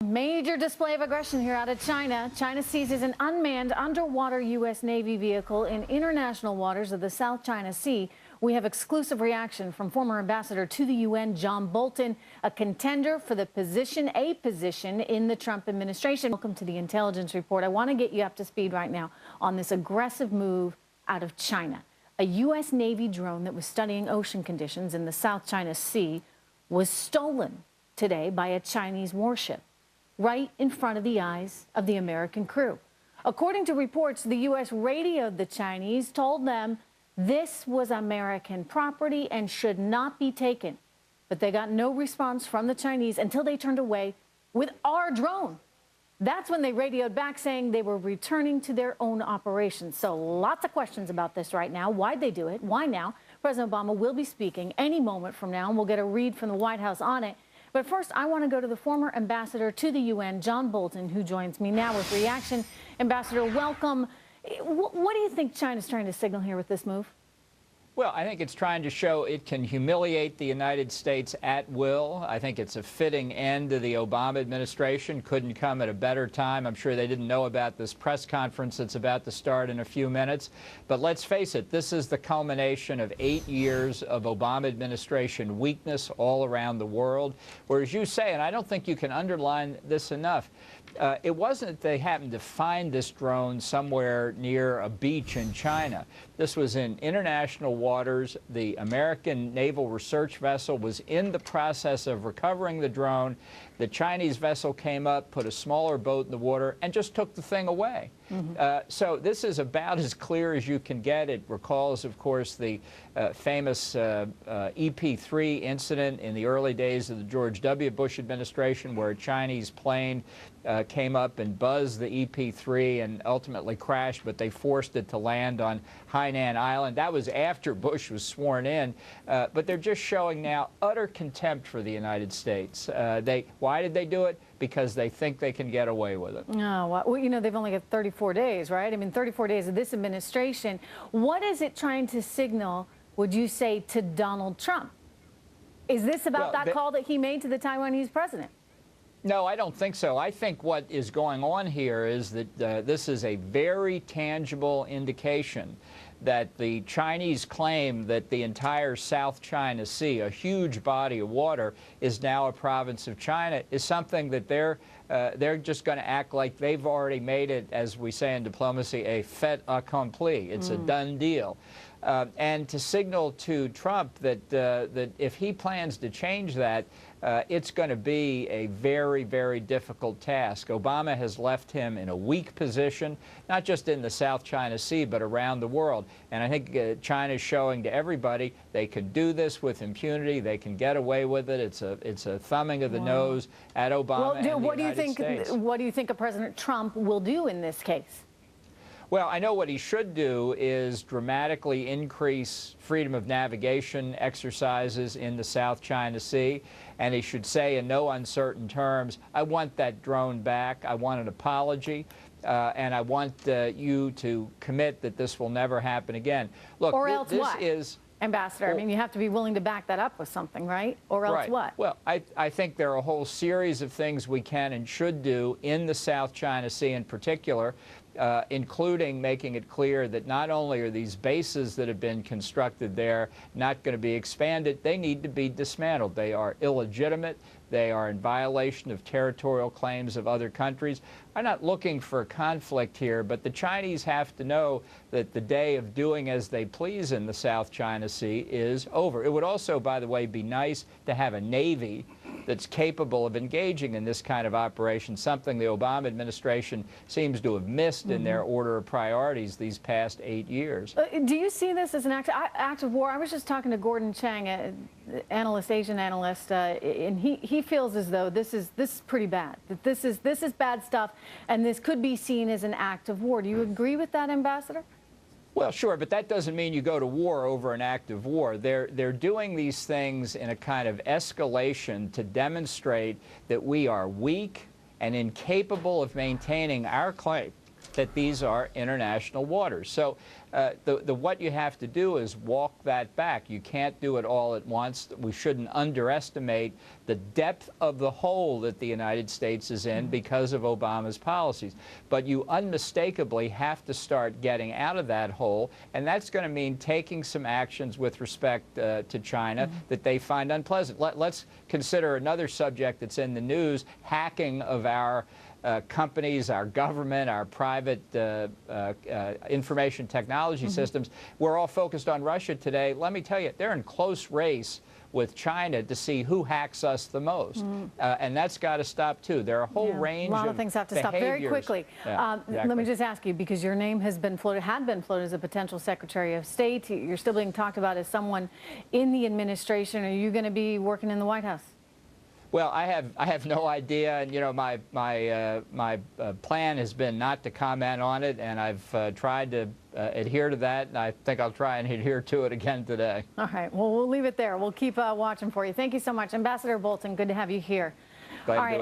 Major display of aggression here out of China. China seizes an unmanned underwater U.S. Navy vehicle in international waters of the South China Sea. We have exclusive reaction from former ambassador to the UN, John Bolton, a contender for the position in the Trump administration. Welcome to the Intelligence Report. I want to get you up to speed right now on this aggressive move out of China. A U.S. Navy drone that was studying ocean conditions in the South China Sea was stolen today by a Chinese warship, right in front of the eyes of the American crew. According to reports, the U.S. radioed the Chinese, told them this was American property and should not be taken. But they got no response from the Chinese until they turned away with our drone. That's when they radioed back saying they were returning to their own operations. So lots of questions about this right now. Why'd they do it? Why now? President Obama will be speaking any moment from now, and we'll get a read from the White House on it. But first, I want to go to the former ambassador to the UN, John Bolton, who joins me now with reaction. Ambassador, welcome. What do you think China's trying to signal here with this move? Well, I think it's trying to show it can humiliate the United States at will. I think it's a fitting end to the Obama administration. Couldn't come at a better time. I'm sure they didn't know about this press conference that's about to start in a few minutes. But let's face it, this is the culmination of 8 years of Obama administration weakness all around the world. Whereas you say, and I don't think you can underline this enough, it wasn't that they happened to find this drone somewhere near a beach in China. This was in international waters. The American Naval Research Vessel was in the process of recovering the drone. The Chinese vessel came up, put a smaller boat in the water, and just took the thing away. So this is about as clear as you can get. It recalls, of course, the famous EP-3 incident in the early days of the George W. Bush administration, where a Chinese plane came up and buzzed the EP-3 and ultimately crashed, but they forced it to land on Hainan Island. That was after Bush was sworn in. But they're just showing now utter contempt for the United States. Why did they do it? Because they think they can get away with it. Oh, well, you know, they've only got 34 days, right? I mean, 34 days of this administration. What is it trying to signal, would you say, to Donald Trump? Is this about that call that he made to the Taiwanese president? No, I don't think so. I think what is going on here is that this is a very tangible indication that the Chinese claim that the entire South China Sea, a huge body of water, is now a province of China, is something that they're just going to act like they've already made it, as we say in diplomacy, a fait accompli. It's a done deal. And to signal to Trump that that if he plans to change that, it's going to be a very, very difficult task. Obama has left him in a weak position, not just in the South China Sea, but around the world. And I think China's showing to everybody they can do this with impunity. They can get away with it. It's a thumbing of the nose at Obama and the United States. What do you think President Trump will do in this case? Well, I know what he should do is dramatically increase freedom of navigation exercises in the South China Sea, and he should say in no uncertain terms, I want that drone back, I want an apology, and I want you to commit that this will never happen again. Look, or else this what? is... Ambassador, I mean, you have to be willing to back that up with something, right? Or else what? Well, I think there are a whole series of things we can and should do in the South China Sea in particular, including making it clear that not only are these bases that have been constructed there not going to be expanded, they need to be dismantled. They are illegitimate. They are in violation of territorial claims of other countries. I'm not looking for a conflict here, but the Chinese have to know that the day of doing as they please in the South China Sea is over. It would also, by the way, be nice to have a Navy that's capable of engaging in this kind of operation, something the Obama administration seems to have missed in their order of priorities these past 8 years. Do you see this as an act of war? I was just talking to Gordon Chang, an Asian analyst, and he feels as though this is pretty bad. That this is bad stuff, and this could be seen as an act of war. Do you agree with that, Ambassador? Well, sure, but that doesn't mean you go to war over an act of war. They're doing these things in a kind of escalation to demonstrate that we are weak and incapable of maintaining our claim that these are international waters. So what you have to do is walk that back. You can't do it all at once. We shouldn't underestimate the depth of the hole that the United States is in because of Obama's policies. But you unmistakably have to start getting out of that hole, and that's going to mean taking some actions with respect to China that they find unpleasant. Let's consider another subject that's in the news: hacking of our companies, our government, our private information technology systems. We're all focused on Russia today. Let me tell you, they're in close race with China to see who hacks us the most. And that's got to stop, too. There are a whole range of a lot of things have to stop very quickly. Exactly. Let me just ask you, because your name has been floated, had been floated as a potential Secretary of State. You're still being talked about as someone in the administration. Are you going to be working in the White House? Well, I have no idea, and you know, my plan has been not to comment on it, and I've tried to adhere to that, and I think I'll try and adhere to it again today. All right. Well, we'll leave it there. We'll keep watching for you. Thank you so much, Ambassador Bolton. Good to have you here. Glad All to do right. it.